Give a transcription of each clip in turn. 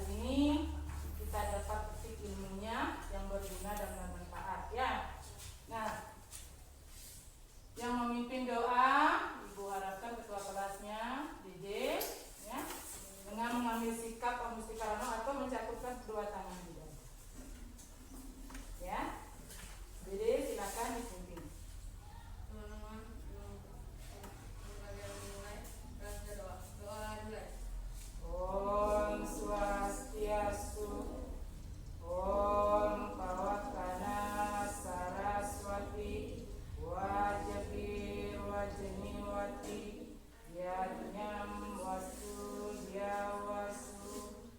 hari ini kita dapat petik ilmunya yang berguna dan bermanfaat ya. Nah, yang memimpin doa Ibu harapkan ketua kelasnya Dede ya, dengan mengambil sikap Amustikarano atau mencakupkan kedua tangan di dada. Ya, Dede silakan dipimpin. Teman-teman, kalian mulai baca doa. Doa mulai. Om Swastiastu, Om Pawakana Saraswati, Wajapir Wajeniwati, Yadnyam Wastu Yawasu.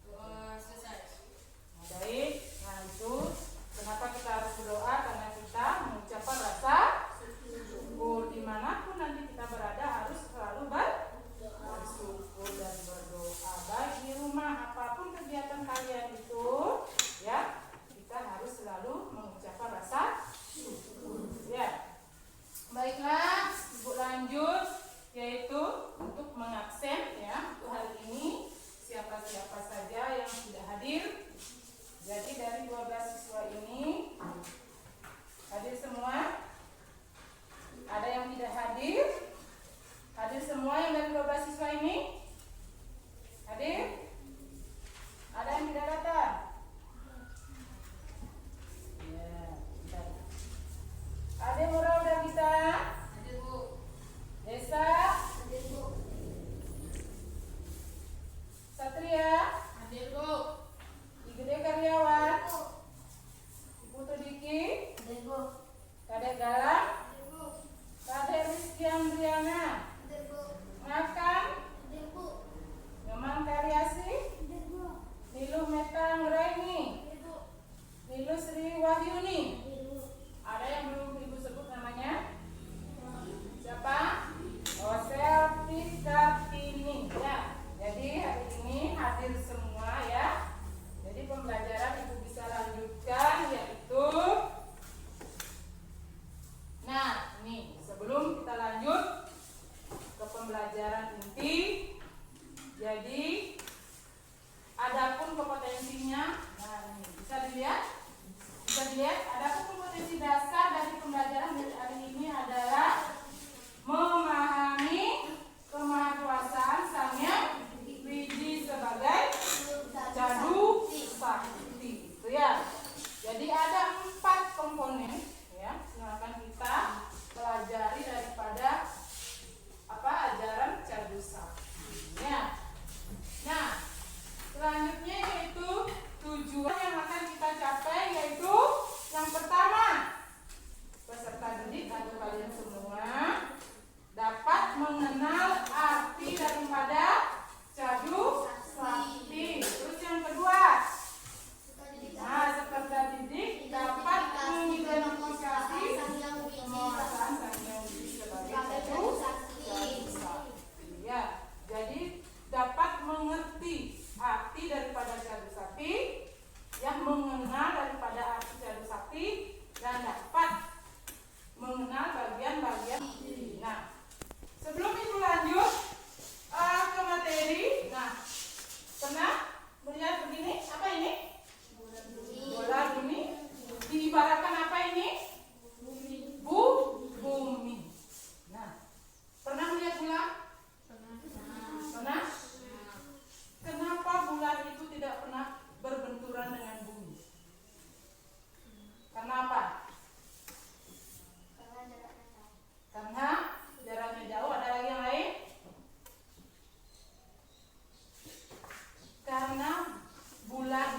Doa selesai. Baik, nah itu kenapa kita harus berdoa? Karena kita mengucapkan rasa syukur dimanapun nanti kita berada harus selalu bersyukur dan berdoa. Baik di rumah apapun kegiatan kalian itu, ya kita harus selalu mengucapkan rasa syukur. Ya, baiklah, Ibu lanjut, yaitu untuk mengabsen ya untuk hari ini siapa-siapa saja yang tidak hadir. Jadi dari 12 siswa ini hadir semua? Ada yang tidak hadir? Hadir semua yang dari 12 siswa ini? Hadir? Ada yang tidak datang? Ya, bentar. Hadir Murah udah bisa? Hadir, Bu. Desa? Hadir, Bu. Satria? Hadir, Bu. Gede Karyawan? Ibu Tudiki? Hadir, Bu. Kadek Galang? Hadir, Bu. Kadek Rizky Andriana? Hadir, Bu. Makan? Hadir, Bu. Nyoman Karyasi? Hadir, Bu. Niluh Meta Nuraini? Hadir, Bu. Niluh Sri Wahyuni? Hadir, Bu. Ada yang belum Ibu sebut namanya? Siapa? Oh, Selvi Kartini ya. Jadi hari ini hadir semua ya. Jadi pembelajaran Ibu bisa lanjutkan yaitu, nah ini sebelum kita lanjut ke pembelajaran inti, jadi adapun kompetensinya, nah ini bisa dilihat, adapun kompetensi dasar dari pembelajaran hari ini adalah memahami kemahakuasaan Sang Hyang Widi sebagai Jadu Sakti itu ya. Jadi ada 4 komponen ya yang akan kita pelajari daripada ajaran Jadu Sakti ya. Nah, selanjutnya yaitu tujuan yang akan kita capai, yaitu yang pertama, peserta didik atau kalian semua dapat mengenal arti daripada Jadu Sakti. Terus yang kedua, nah peserta didik dapat mengidentifikasi penguasaan Sang Hyang Widi sebagai Jadu Sakti. Ya, jadi dapat mengerti arti daripada Jadu Sakti, yang mengenal daripada arti Jadu Sakti, dan dapat mengenal bagian-bagian. Nah, sebelum itu lanjut ke materi. Nah, pernah melihat begini? Apa ini? Bola bumi. Diibaratkan apa ini? Bumi. Nah, pernah melihat bulan? Pernah? Kenapa bulan itu tidak pernah berbenturan dengan bumi? Karena apa? Karena jaraknya jauh. Ada lagi yang lain? Karena bulan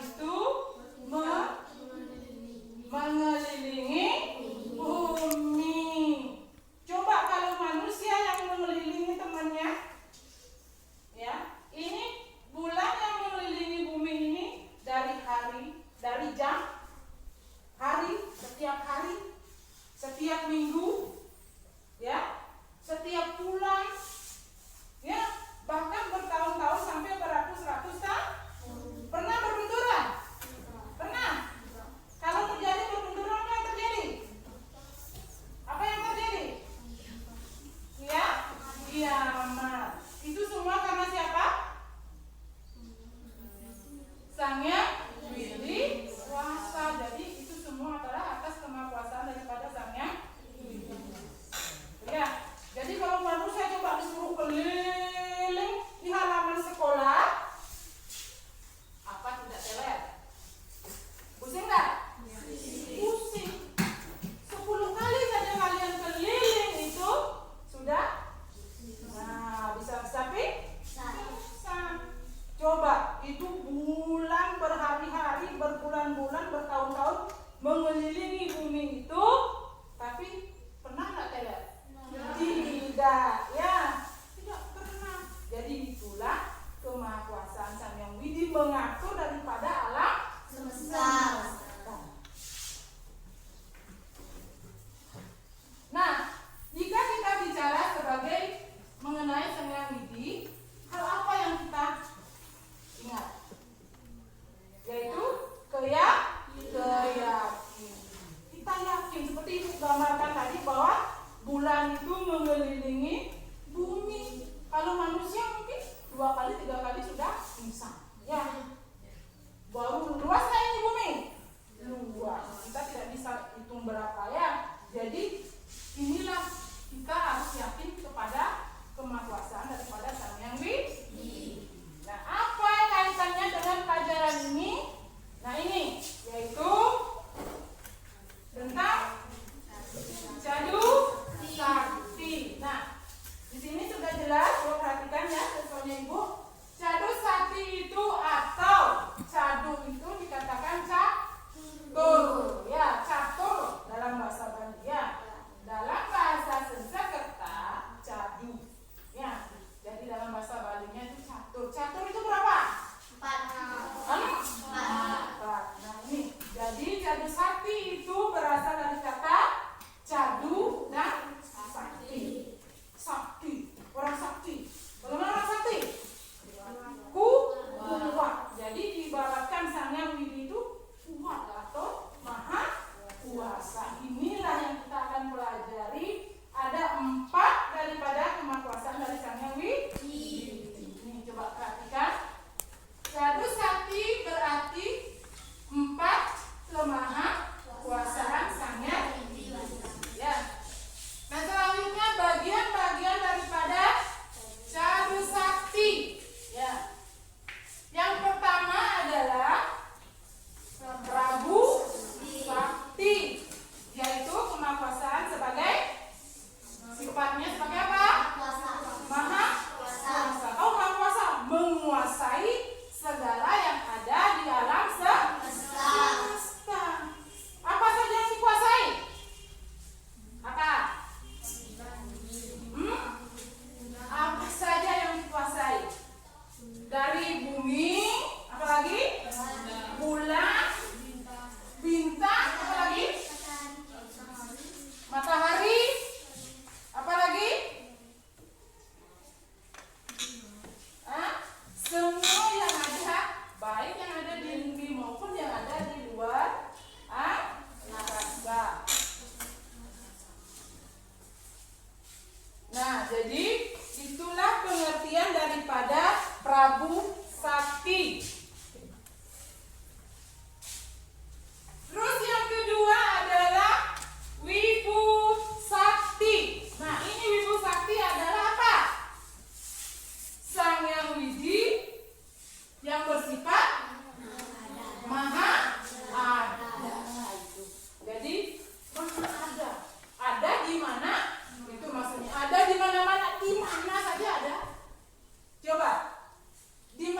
itu bulan berhari-hari, berbulan-bulan, bertahun-tahun mengelilingi bumi itu, tapi pernah nggak tidak? Tidak, ya, tidak pernah. Jadi itulah kemahakuasaan Sang Hyang Widi mengatur daripada alam semesta. Nah, jika kita bicara sebagai mengenai Sang Hyang Widi, hal apa yang kita ingat? Yaitu keyakinan. Kita yakin seperti Ibu gambarkan tadi bahwa bulan itu mengelilingi bumi. Kalau manusia mungkin 2 kali 3 kali sudah bisa. Ya. Baru luas nggak ini bumi? Luas. Kita tidak bisa hitung berapa ya. Jadi inilah kita harus yakin kepada kemahakuasaan daripada Sang Hyang Widi. Nah, apa kaitannya dengan pelajaran ini? Nah, ini yaitu tentang Cadu Sakti. Nah, di sini sudah jelas, Ibu perhatikan ya, soalnya Ibu. Cadu Sakti itu atau cadu itu dikatakan catur. Ya, catur dalam bahasa Bali ya. Dalam bahasa Sanskerta cadu. Ya, jadi dalam bahasa Balinya itu catur. Catur itu berapa? 4. Nah, ini. Jadi cadu sakti itu berasal dari kata cadu dan sakti. Sakti, orang sakti. Bagaimana orang sakti? Kuat. Jadi diibaratkan Sang Hyang Widi itu kuat atau maha kuasa. Inilah yang kita akan pelajari. Ada 4 daripada kemahakuasaan dari Sang Hyang Widi. Ini coba perhatikan. Cadu sakti berarti 4 kemahakuasaan Sang Hyang Widi. Ya. Nah, selanjutnya bagian-bagian daripada cadu sakti. Ya. Yang pertama adalah Prabu Sakti, yaitu kemahakuasaan sebagai sifatnya sebagai apa? Maha kuasa. Oh, maha kuasa menguasai segala yang ada di alam semesta. Apa saja yang dikuasai? Apa? Apa saja yang dikuasai? Dari bumi, apalagi? Bulan, bintang, apalagi? Matahari, apalagi? Semua yang ada, baik yang ada di bumi maupun yang ada di luar angkasa. Nah, jadi itulah pengertian daripada Prabu Sakti. Terus yang kedua adalah Wibu Sakti. Nah, ini Wibu Sakti adalah apa? Sang Hyang Widi yang bersifat maha ada. Jadi maha ada. Ada di mana? Itu maksudnya ada di mana-mana. Di mana saja ada. Coba. Di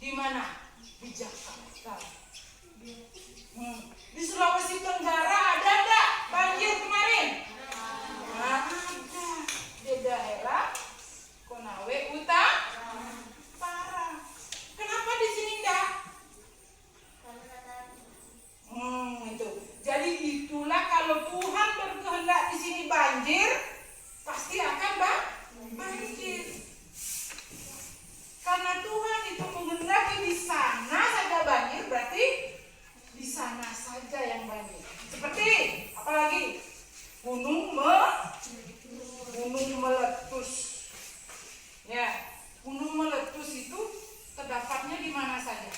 Di mana? Di Jakarta. Di Sulawesi Tenggara ada enggak banjir kemarin? Ada. Di daerah Konawe Utara. Kenapa di sini enggak? Itu. Jadi itulah kalau Tuhan berkehendak di sini banjir, pasti akan banjir. Karena Tuhan itu menghendaki di sana saja banjir, berarti di sana saja yang banjir. Seperti apalagi gunung meletus. Ya, gunung meletus itu terdapatnya di mana saja?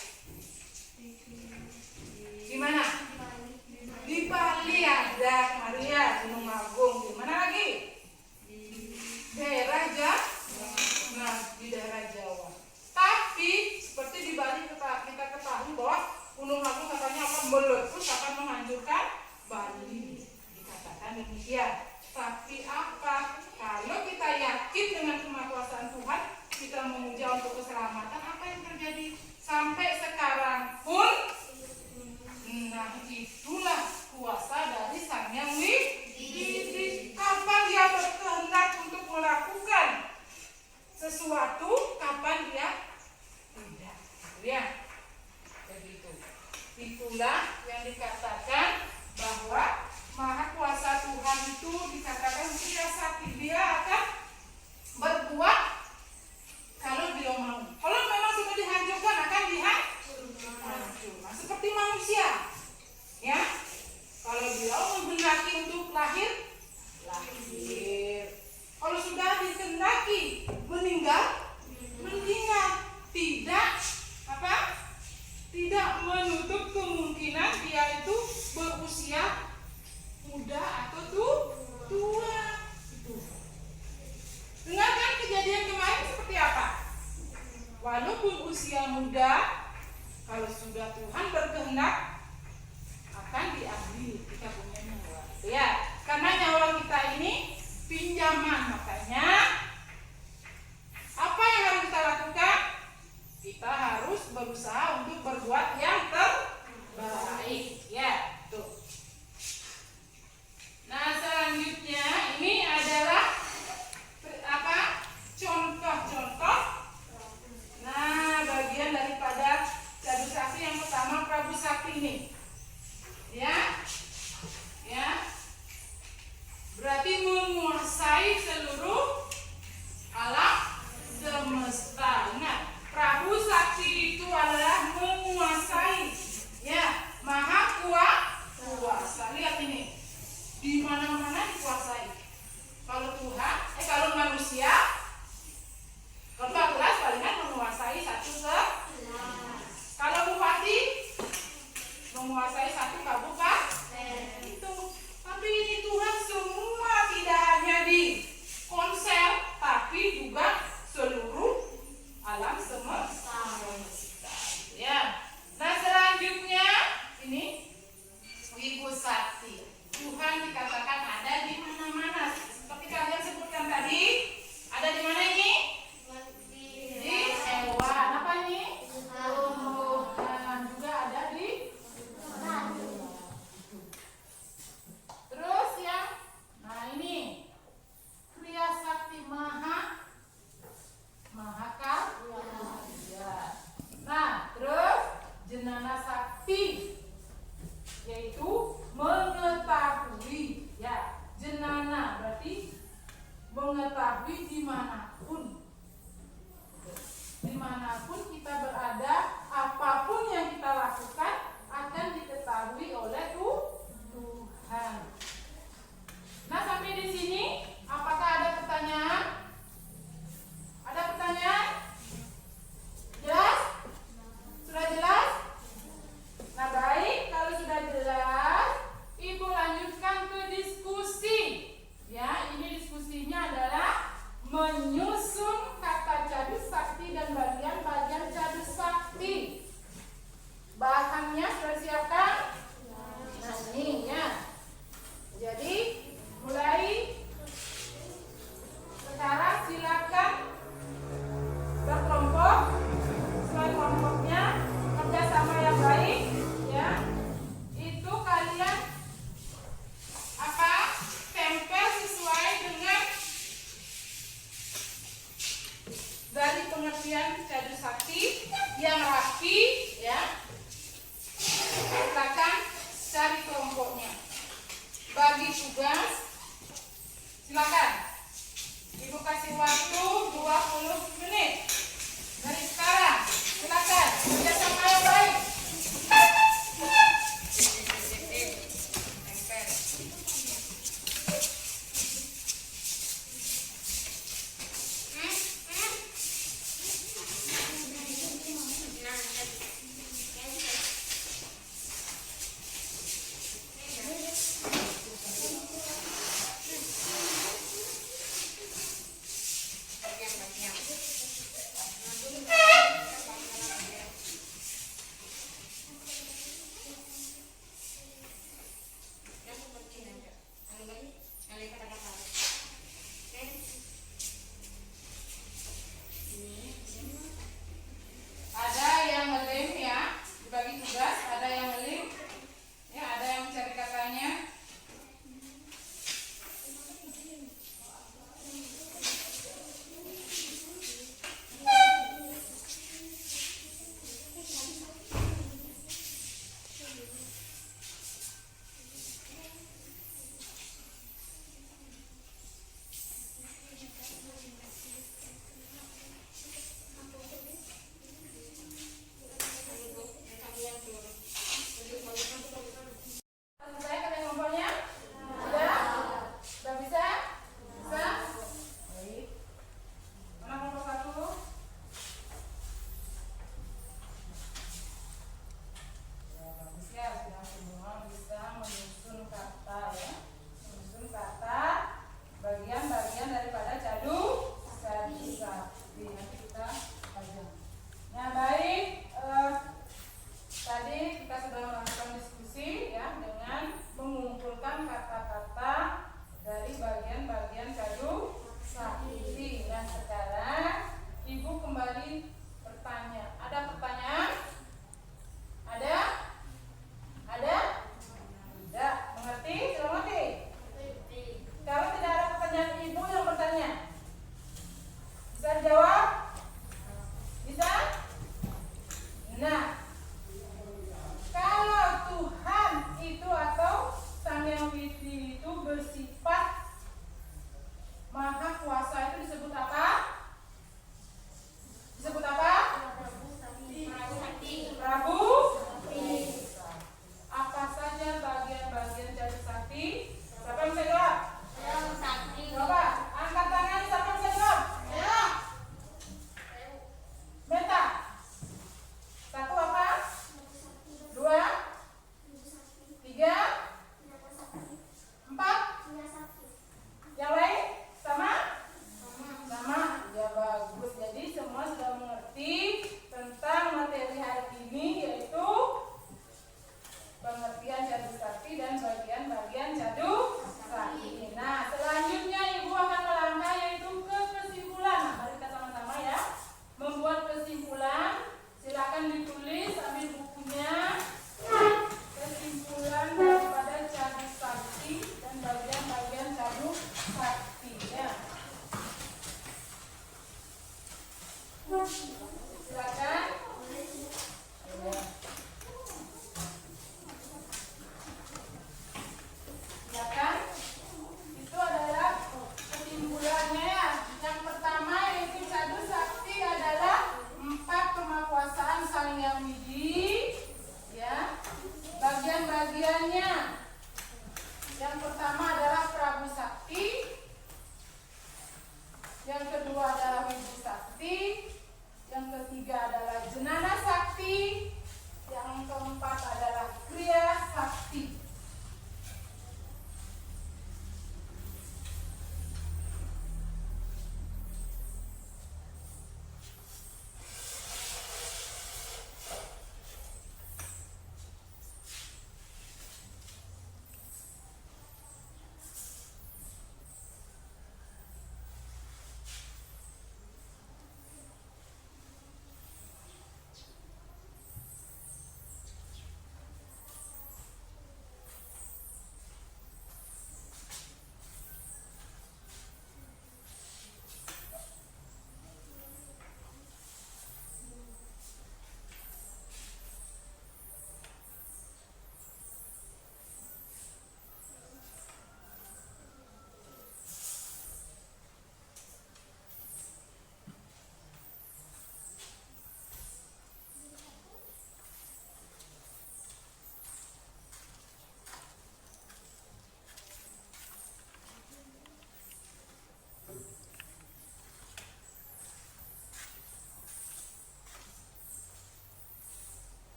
Di mana? Di Bali ada Maria, Gunung Agung. Di mana lagi? Daerah Jawa. Di daerah Jawa. Tapi seperti di Bali kita ketahui bahwa Gunung Agung katanya akan meletus, akan menghancurkan Bali. Dikatakan demikian. Tapi apa? Kalau kita yakin dengan kemahakuasaan Tuhan, kita memuja untuk keselamatan, apa yang terjadi sampai sekarang pun? Nah, itulah kuasa dari Sang Yang Widi. Kapan dia berkehendak untuk melakukan sesuatu, kapan dia tidak. Ya, begitu. Itulah yang dikatakan bahwa Maha Kuasa Tuhan itu dikatakan dia akan berbuat kalau dia mau. Kalau memang sudah dihancurkan akan dihancur. Nah, seperti manusia, ya. Kalau dia menghendaki untuk lahir. Kalau sudah dikehendaki meninggal. Tidak menutup kemungkinan dia itu berusia muda atau tua. Dengarkan kejadian kemarin seperti apa? Walaupun usia muda, kalau sudah Tuhan berkehendak akan diambil, kita punya nyawa. Ya, karena nyawa kita ini pinjaman, makanya apa yang harus kita lakukan? Kita harus berusaha untuk berbuat yang terbaik. Ya, tuh. Nah, selanjutnya ini adalah contoh-contoh. Nah, bagian daripada jadu sakti yang pertama Prabu Sakti ini. Ya. Berarti menguasai seluruh alam semesta. Ingat, Prabu Sakti itu adalah menguasai. Ya, Maha Kuasa. Lihat ini. Di mana-mana dikuasai. Kalau manusia, kalau 14 palingan menguasai 1/11. Kalau bupati menguasai 1 kabupaten. Itu. Tapi ini Tuhan semua tidak hanya di konsel, tapi juga seluruh alam semesta. Ya. Nah, selanjutnya ini Wiku Sakti. Tuhan dikatakan ada di mana-mana. Seperti kalian sebutkan tadi, ada di mana ini? Di hewan. Apa ini? Tumbuhan. Juga ada di terus yang ini Kriya Sakti Mahakal. Nah, terus Jenana Sakti, yaitu mengetahui. Ya, jenana berarti mengetahui dimanapun kita berada, apapun yang kita lakukan akan diketahui oleh Tuhan. Nah, sampai di sini apakah ada pertanyaan? Ada pertanyaan? Jelas? Sudah jelas? Nah, baik, kalau sudah jelas, Ibu lanjutkan ke diskusi. Ya, ini diskusinya adalah menyusun kata jadu sakti dan bagian-bagian jadu sakti, yang rapi, ya. Silakan cari kelompoknya. Bagi tugas